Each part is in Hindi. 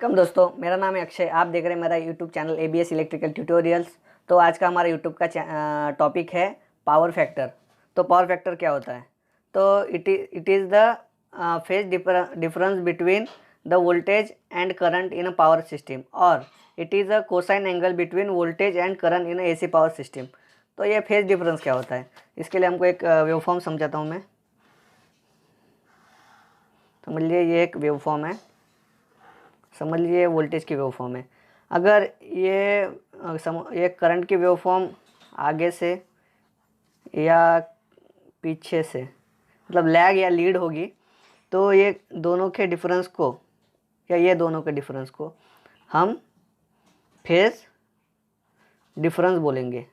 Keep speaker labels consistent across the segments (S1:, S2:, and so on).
S1: कम दोस्तों, मेरा नाम है अक्षय। आप देख रहे हैं मेरा YouTube channel ABS electrical tutorials. तो आज का हमारा यूट्यूब का टॉपिक है पावर फैक्टर। तो पावर फैक्टर क्या होता है? तो it is the phase difference between the voltage and current in a power system, और it is a cosine angle between voltage and current in AC power system. तो ये फेज डिफरेंस क्या होता है, इसके लिए हमको एक वेवफॉर्म समझाता हूँ मैं। समझ लीजिए, ये एक वेवफॉर्म है। समझ लीजिए वोल्टेज की वेवफॉर्म है। अगर ये करंट की वेवफॉर्म आगे से या पीछे से, मतलब लैग या लीड होगी, तो ये दोनों के डिफरेंस को, या ये दोनों के डिफरेंस को हम फेज डिफरेंस बोलेंगे।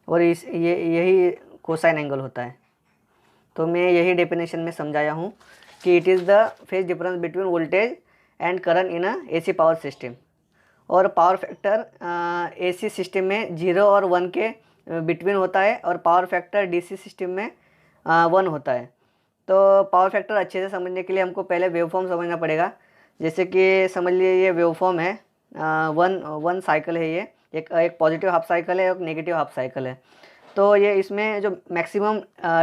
S1: और यही कोसाइन एंगल होता है। तो मैं यही डेफिनेशन में समझाया हूँ कि it is the phase difference between voltage and current in a AC power system. और पावर फैक्टर AC सिस्टम में 0 और 1 के बिटवीन होता है, और पावर फैक्टर DC सिस्टम में 1 होता है। तो पावर फैक्टर अच्छे से समझने के लिए हमको पहले वेवफॉर्म समझना पड़ेगा। जैसे कि समझ लिए ये वेवफॉर्म है, वन साइकिल है। ये एक पॉजिटिव हाफ साइकिल है, एक नेगेटिव हाफ साइकिल है। तो ये इसमें जो मैक्सिमम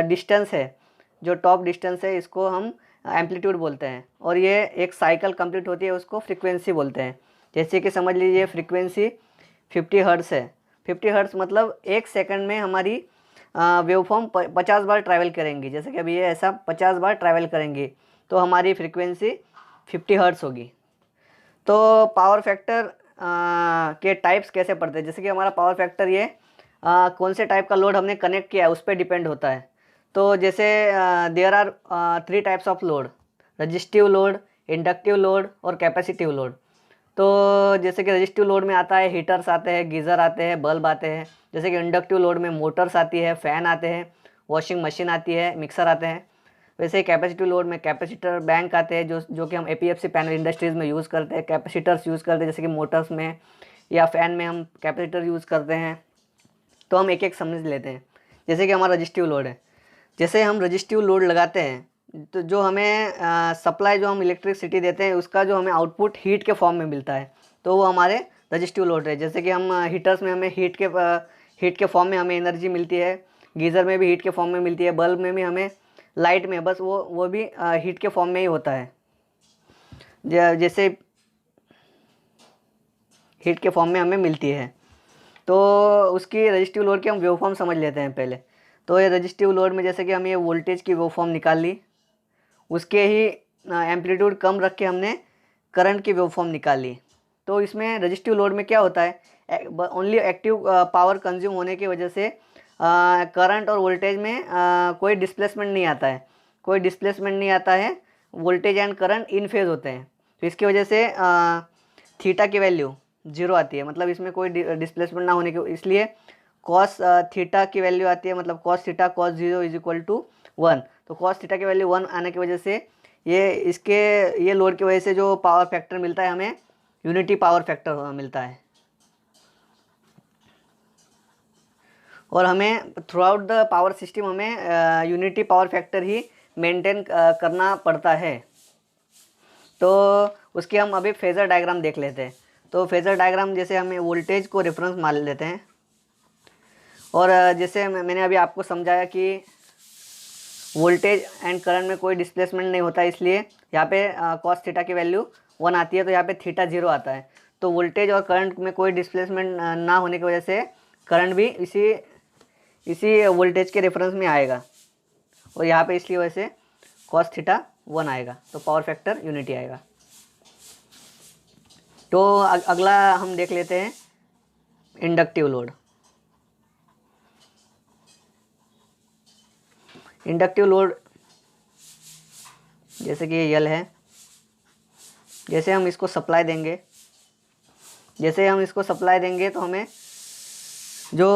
S1: डिस्टेंस है, जो टॉप डिस्टेंस है, इसको हम एम्पलीट्यूड बोलते हैं। और ये एक साइकिल कंप्लीट होती है, उसको फ्रीक्वेंसी बोलते हैं। जैसे कि समझ लीजिए फ्रीक्वेंसी 50 हर्ट्ज़ है। 50 हर्ट्ज़ मतलब एक सेकंड में हमारी वेवफॉर्म 50 बार ट्रैवल करेंगी। जैसे कि अभी ये ऐसा 50 बार ट्रैवल करेंगी, तो हमारी फ्रीक्वेंसी 50 हर्ट्ज़ होगी। तो पावर फैक्टर के टाइप्स कैसे पड़ते हैं? जैसे कि हमारा पावर फैक्टर ये कौन से टाइप का लोड हमने कनेक्ट किया है उस पर डिपेंड होता है। तो जैसे there are 3 types of load: resistive load, inductive load और कैपेसिटिव लोड। तो जैसे कि रजिस्टिव लोड में आता है हीटर्स आते हैं, गीज़र आते हैं, बल्ब आते हैं। जैसे कि इंडक्टिव लोड में मोटर्स आती है, फ़ैन आते हैं, वॉशिंग मशीन आती है, मिक्सर आते हैं। वैसे ही कैपेसिटिव लोड में कैपेसिटर बैंक आते हैं, जो कि हम APFC पैनल इंडस्ट्रीज़ में यूज़ करते हैं, कैपेसिटर्स यूज़ करते हैं। जैसे कि मोटर्स में या फ़ैन में हम कैपेसिटर यूज़ करते हैं। तो हम एक एक समझ लेते हैं। जैसे कि हमारा रजिस्टिव लोड है। जैसे हम रजिस्टिव लोड लगाते हैं, तो जो हमें सप्लाई, जो हम इलेक्ट्रिसिटी देते हैं, उसका जो हमें आउटपुट हीट के फॉर्म में मिलता है, तो वो हमारे रजिस्टिव लोड है। जैसे कि हम हीटर्स में हमें हीट के फॉर्म में हमें एनर्जी मिलती है, गीज़र में भी हीट के फॉर्म में मिलती है, बल्ब में भी हमें, लाइट में बस वो भी हीट के फॉर्म में ही होता है। जैसे हीट के फॉर्म में हमें मिलती है। तो उसकी रजिस्टिव लोड की हम वेवफॉर्म समझ लेते हैं पहले। तो ये रजिस्टिव लोड में जैसे कि हम ये वोल्टेज की वेवफॉर्म निकाल ली, उसके ही एम्पलीट्यूड कम रख के हमने करंट की वेवफॉर्म निकाल ली। तो इसमें रजिस्टिव लोड में क्या होता है, ओनली एक्टिव पावर कंज्यूम होने की वजह से करंट और वोल्टेज में कोई डिस्प्लेसमेंट नहीं आता है। कोई डिस्प्लेसमेंट नहीं आता है, voltage and current in phase होते हैं। तो इसकी वजह से थीटा की वैल्यू 0 आती है, मतलब इसमें कोई डिस्प्लेसमेंट ना होने के, इसलिए कॉस थीटा की वैल्यू आती है, मतलब cos theta cos 0 is equal to 1। तो कॉस थीटा की वैल्यू 1 आने की वजह से ये लोड की वजह से जो पावर फैक्टर मिलता है, हमें यूनिटी पावर फैक्टर मिलता है। और हमें through out the power system हमें यूनिटी पावर फैक्टर ही मेंटेन करना पड़ता है। तो उसके हम अभी फेज़र डायग्राम देख लेते हैं। तो फेज़र डायग्राम, जैसे हमें वोल्टेज को रेफरेंस मान लेते हैं, और जैसे मैंने अभी आपको समझाया कि वोल्टेज एंड करंट में कोई डिस्प्लेसमेंट नहीं होता, इसलिए यहाँ पे कॉस थीटा की वैल्यू 1 आती है, तो यहाँ पे थीटा 0 आता है। तो वोल्टेज और करंट में कोई डिस्प्लेसमेंट ना होने की वजह से करंट भी इसी वोल्टेज के रेफरेंस में आएगा, और यहाँ पे इसलिए वजह से कॉस थीटा 1 आएगा, तो पावर फैक्टर यूनिटी आएगा। तो अगला हम देख लेते हैं इंडक्टिव लोड। इंडक्टिव लोड जैसे कि ये यल है, जैसे हम इसको सप्लाई देंगे, तो हमें जो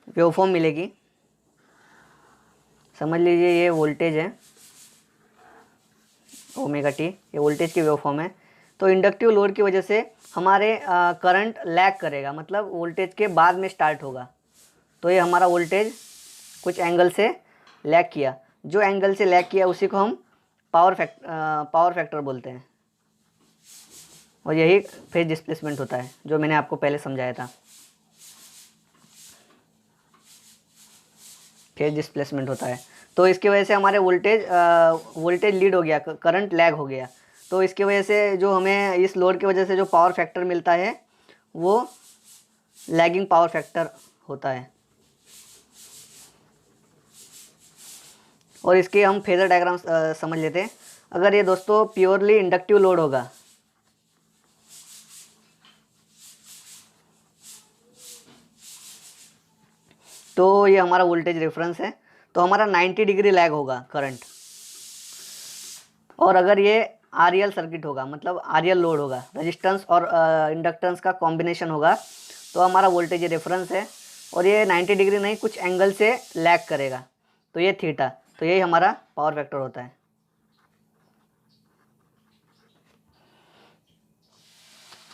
S1: वेवफॉर्म मिलेगी, समझ लीजिए ये वोल्टेज है ओमेगा टी, ये वोल्टेज की वेवफॉर्म है। तो इंडक्टिव लोड की वजह से हमारे करंट लैग करेगा, मतलब वोल्टेज के बाद में स्टार्ट होगा। तो ये हमारा वोल्टेज कुछ एंगल से लैग किया, जो एंगल से लैग किया उसी को हम पावर फैक्टर बोलते हैं, और यही फेज डिस्प्लेसमेंट होता है जो मैंने आपको पहले समझाया था। फेज डिस्प्लेसमेंट होता है, तो इसकी वजह से हमारे वोल्टेज लीड हो गया, करंट लैग हो गया। तो इसकी वजह से जो हमें इस लोड की वजह से जो पावर फैक्टर मिलता है वो लैगिंग पावर फैक्टर होता है। और इसके हम फेजर डायग्राम समझ लेते हैं। अगर ये दोस्तों प्योरली इंडक्टिव लोड होगा, तो ये हमारा वोल्टेज रेफरेंस है, तो हमारा 90 डिग्री लैग होगा करंट। और अगर ये आरएल सर्किट होगा, मतलब आरएल लोड होगा, रेजिस्टेंस और इंडक्टेंस का कॉम्बिनेशन होगा, तो हमारा वोल्टेज रेफरेंस है, और ये 90 डिग्री नहीं, कुछ एंगल से लैग करेगा, तो ये थीटा। तो यही हमारा पावर फैक्टर होता है।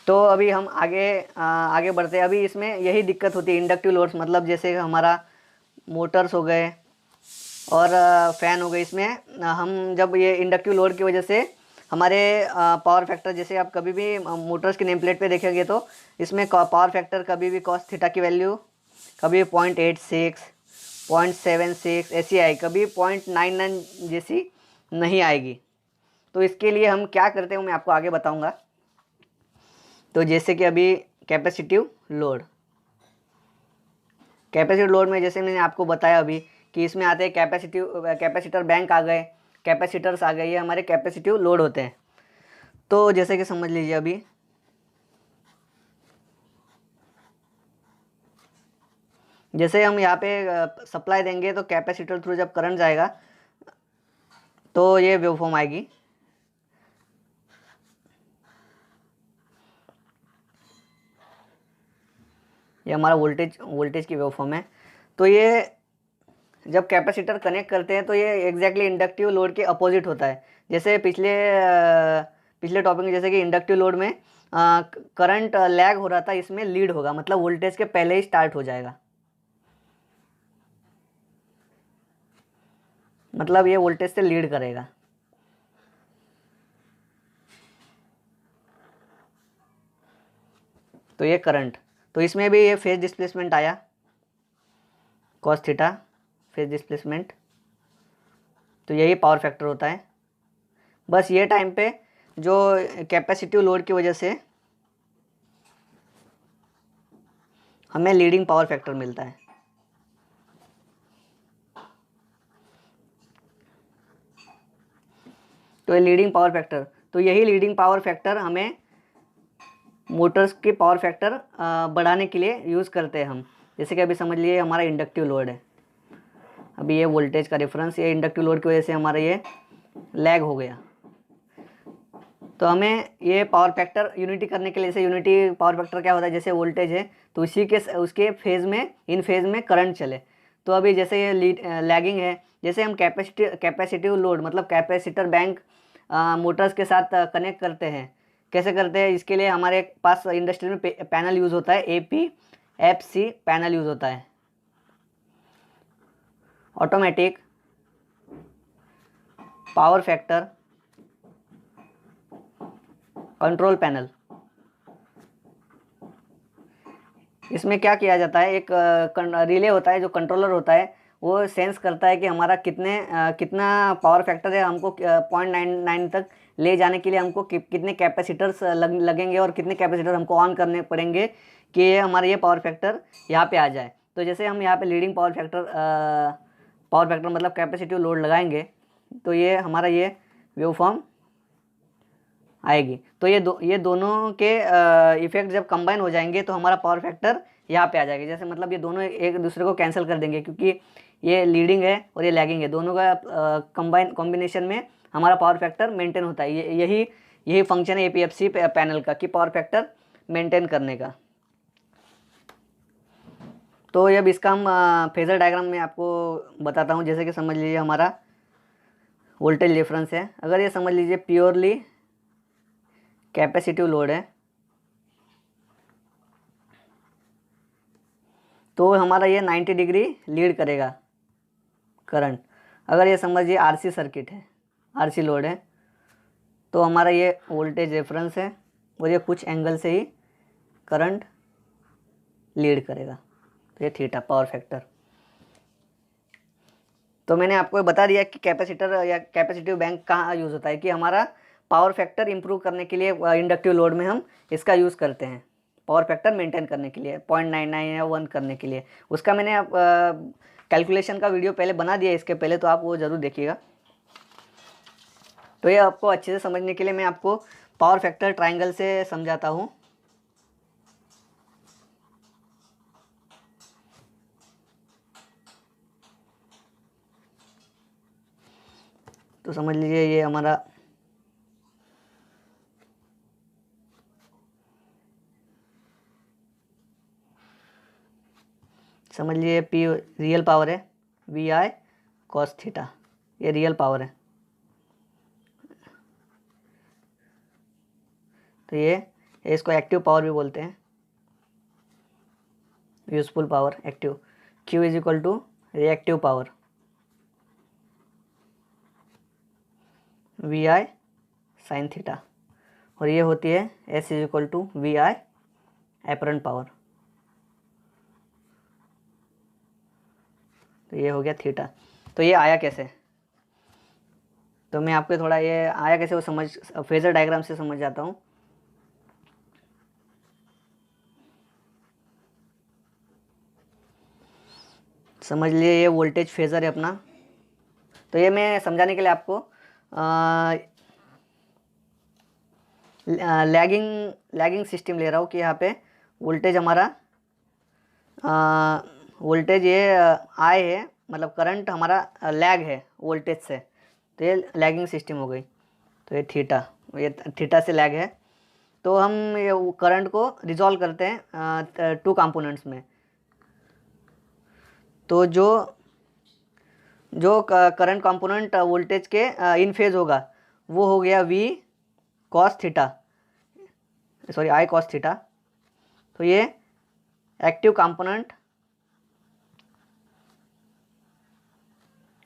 S1: तो अभी हम आगे बढ़ते हैं। अभी इसमें यही दिक्कत होती है इंडक्टिव लोड्स, मतलब जैसे हमारा मोटर्स हो गए और फ़ैन हो गए। इसमें हम जब ये इंडक्टिव लोड की वजह से हमारे पावर फैक्टर, जैसे आप कभी भी मोटर्स की नेम प्लेट पे देखेंगे तो इसमें पावर फैक्टर कभी भी कॉस थीटा की वैल्यू कभी 0.86, 0.76 ऐसी आएगी, कभी 0.99 जैसी नहीं आएगी। तो इसके लिए हम क्या करते हैं मैं आपको आगे बताऊंगा। तो जैसे कि अभी कैपेसिटिव लोड में जैसे मैंने आपको बताया अभी कि इसमें आते हैं कैपेसिटर बैंक आ गए, कैपेसिटर्स आ गए, ये हमारे कैपेसिटिव लोड होते हैं। तो जैसे कि समझ लीजिए अभी जैसे हम यहाँ पे सप्लाई देंगे तो कैपेसिटर थ्रू जब करंट जाएगा तो ये वेवफॉर्म आएगी। ये हमारा वोल्टेज की वेवफॉर्म है। तो ये जब कैपेसिटर कनेक्ट करते हैं तो ये एग्जैक्टली इंडक्टिव लोड के अपोजिट होता है। जैसे पिछले टॉपिक में जैसे कि इंडक्टिव लोड में करंट लैग हो रहा था, इसमें लीड होगा, मतलब वोल्टेज के पहले ही स्टार्ट हो जाएगा, मतलब ये वोल्टेज से लीड करेगा। तो ये करंट, तो इसमें भी ये फेज डिस्प्लेसमेंट आया, कॉस थीटा फेज डिस्प्लेसमेंट, तो यही पावर फैक्टर होता है। बस ये टाइम पे जो कैपेसिटिव लोड की वजह से हमें लीडिंग पावर फैक्टर मिलता है। तो ये लीडिंग पावर फैक्टर, तो यही लीडिंग पावर फैक्टर हमें मोटर्स के पावर फैक्टर बढ़ाने के लिए यूज़ करते हैं हम। जैसे कि अभी समझ लिए हमारा इंडक्टिव लोड है, अभी ये वोल्टेज का रेफरेंस, ये इंडक्टिव लोड की वजह से हमारा ये लैग हो गया, तो हमें ये पावर फैक्टर यूनिटी करने के लिए, जैसे यूनिटी पावर फैक्टर क्या होता है, जैसे वोल्टेज है तो उसके फेज़ में, इन फेज़ में करंट चले। तो अभी जैसे ये लैगिंग है, जैसे हम कैपेसिटिव लोड मतलब कैपेसिटर बैंक मोटर्स के साथ कनेक्ट करते हैं। कैसे करते हैं, इसके लिए हमारे पास इंडस्ट्री में पैनल यूज़ होता है, APFC पैनल यूज़ होता है, automatic power factor control panel. इसमें क्या किया जाता है, एक रिले होता है, जो कंट्रोलर होता है, वो सेंस करता है कि हमारा कितना पावर फैक्टर है, हमको 0.99 तक ले जाने के लिए हमको कितने कैपेसिटर्स लगेंगे और कितने कैपेसिटर हमको ऑन करने पड़ेंगे कि ये हमारा ये पावर फैक्टर यहाँ पे आ जाए। तो जैसे हम यहाँ पे लीडिंग पावर फैक्टर मतलब कैपेसिटिव लोड लगाएंगे तो ये हमारा ये वेवफॉर्म आएगी। तो ये दोनों के इफेक्ट जब कंबाइन हो जाएंगे तो हमारा पावर फैक्टर यहाँ पे आ जाएगा। जैसे मतलब ये दोनों एक दूसरे को कैंसिल कर देंगे, क्योंकि ये लीडिंग है और ये लैगिंग है, दोनों का कॉम्बिनेशन में हमारा पावर फैक्टर मेंटेन होता है। यही फंक्शन है APFC पैनल का, कि पावर फैक्टर मेंटेन करने का। तो अब इसका हम फेजर डायग्राम में आपको बताता हूँ। जैसे कि समझ लीजिए हमारा वोल्टेज रेफरेंस है, अगर ये समझ लीजिए प्योरली कैपेसिटिव लोड है तो हमारा ये 90 डिग्री लीड करेगा करंट। अगर ये समझिए RC सर्किट है, RC लोड है, तो हमारा ये वोल्टेज रेफरेंस है और ये कुछ एंगल से ही करंट लीड करेगा, तो ये थीटा पावर फैक्टर। तो मैंने आपको बता दिया कि कैपेसिटर या कैपेसिटिव बैंक कहाँ यूज़ होता है, कि हमारा पावर फैक्टर इंप्रूव करने के लिए इंडक्टिव लोड में हम इसका यूज़ करते हैं, पावर फैक्टर मेंटेन करने के लिए, 0.99 या 1 करने के लिए। उसका मैंने कैलकुलेशन का वीडियो पहले बना दिया इसके पहले, तो आप वो ज़रूर देखिएगा। तो ये आपको अच्छे से समझने के लिए मैं आपको पावर फैक्टर ट्रायंगल से समझाता हूँ। तो समझ लीजिए ये हमारा समझ लीजिए पी रियल पावर है, VI cos थीटा, ये रियल पावर है। तो ये इसको एक्टिव पावर भी बोलते हैं, useful power active. Q is equal to reactive power, VI sine theta, और ये होती है S is equal to VI apparent power. तो ये हो गया थीटा। तो ये आया कैसे, तो मैं आपको थोड़ा ये आया कैसे वो समझ फेजर डायग्राम से समझ जाता हूँ। समझ लिए ये वोल्टेज फेजर है अपना। तो ये मैं समझाने के लिए आपको लैगिंग सिस्टम ले रहा हूँ, कि यहाँ पे वोल्टेज हमारा वोल्टेज ये आई है, मतलब करंट हमारा लैग है वोल्टेज से, तो ये लैगिंग सिस्टम हो गई। तो ये थीटा से लैग है। तो हम ये करंट को रिजॉल्व करते हैं 2 कंपोनेंट्स में। तो जो करंट कंपोनेंट वोल्टेज के इन फेज होगा वो हो गया V cos theta, sorry I cos theta. तो ये एक्टिव कंपोनेंट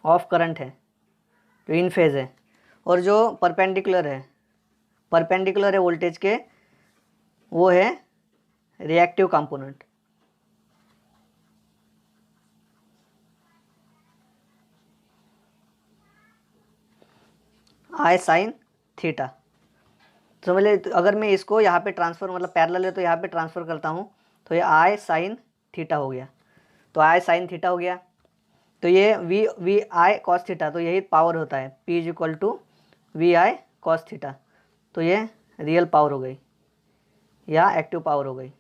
S1: ऑफ करंट है, तो इन फेज है। और जो परपेंडिकुलर है वोल्टेज के, वो है reactive component. I sine theta. तो समझ ले, अगर मैं इसको यहाँ पे ट्रांसफ़र, मतलब पैरेलल है तो यहाँ पे ट्रांसफ़र करता हूँ, तो ये I साइन थीटा हो गया। तो I साइन थीटा हो गया। तो ये वी आई कॉस थीटा, तो यही पावर होता है, P is equal to VI cos theta. तो ये रियल पावर हो गई या एक्टिव पावर हो गई।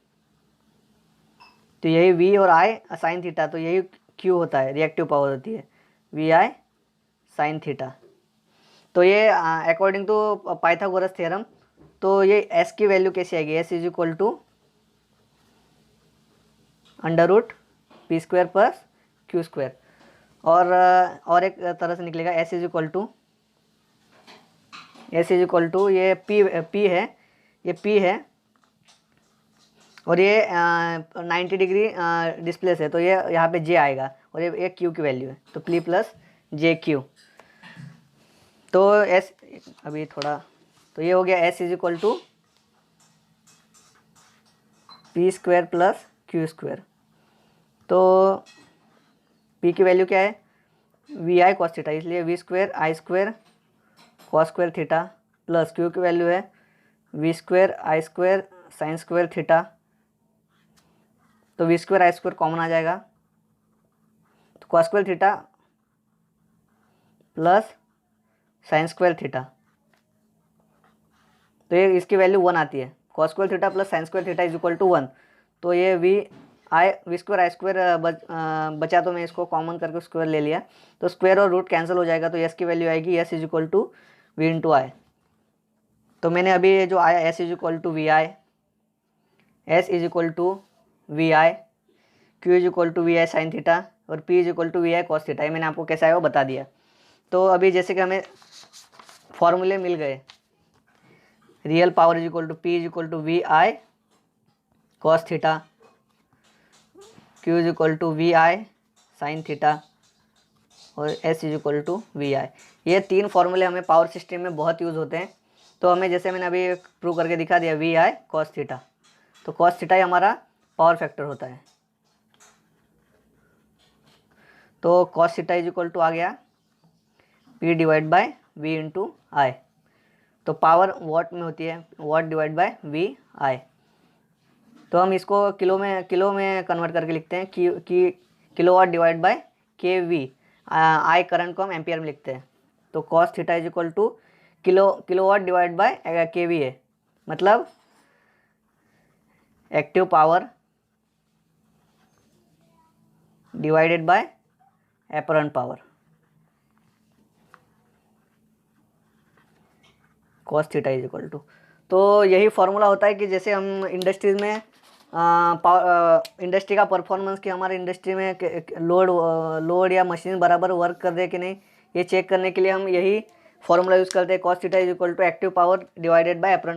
S1: तो यही V और I साइन थीटा, तो यही Q होता है, रिएक्टिव पावर होती है VI साइन थीटा। तो ये अकॉर्डिंग टू पाइथागोरस थ्योरम, तो ये S की वैल्यू कैसी आएगी, S is equal to √P square plus Q square. और एक तरह से निकलेगा S इज इक्वल टू ये P है, ये P है, और ये 90 डिग्री डिस्प्लेस है, तो ये यहाँ पे J आएगा, और ये Q की वैल्यू है, तो P प्लस JQ। तो S अभी थोड़ा, तो ये हो गया S is equal to P square plus Q square. तो P की वैल्यू क्या है, VI cos थीटा, इसलिए V square I square cos square theta plus Q की वैल्यू है V square I square sine square theta. तो V square I square common आ जाएगा, तो cos square theta plus sine square theta, तो ये इसकी वैल्यू 1 आती है। cos square theta plus sine square theta is equal to 1। तो ये वी स्क्वायर आई स्क्वायर बचा, तो मैं इसको कॉमन करके स्क्वायर ले लिया, तो स्क्वायर और रूट कैंसिल हो जाएगा, तो S की वैल्यू आएगी S is equal to V into I. तो मैंने अभी ये जो आया S is equal to VI, S is equal to VI, Q is equal to VI sine theta, और P is equal to VI cos theta. ये मैंने आपको कैसा है वो बता दिया। तो अभी जैसे कि हमें फॉर्मूले मिल गए, real power is equal to P is equal to VI cos theta, Q is equal to VI sine theta, और S is equal to V I. ये तीन फॉर्मूले हमें पावर सिस्टम में बहुत यूज़ होते हैं। तो हमें जैसे मैंने अभी प्रूव करके दिखा दिया वी आई कॉस थीटा, तो कॉस थीटा ही हमारा पावर फैक्टर होता है। तो cos theta is equal to आ गया P divide by V into I. तो पावर वॉट में होती है, watt divide by V I. तो हम इसको किलो में कन्वर्ट करके लिखते हैं कि kilowatt divide by K V. I current को हम एम्पियर में लिखते हैं। तो cos theta is equal to kilowatt divide by K V है, मतलब active power divided by apparent power, cos theta is equal to. तो यही फॉर्मूला होता है कि जैसे हम इंडस्ट्रीज में इंडस्ट्री का परफॉर्मेंस, कि हमारे इंडस्ट्री में लोड या मशीन बराबर वर्क कर रहे हैं कि नहीं, ये चेक करने के लिए हम यही फॉर्मूला यूज़ करते हैं। Cos theta is equal to active power divided by apparent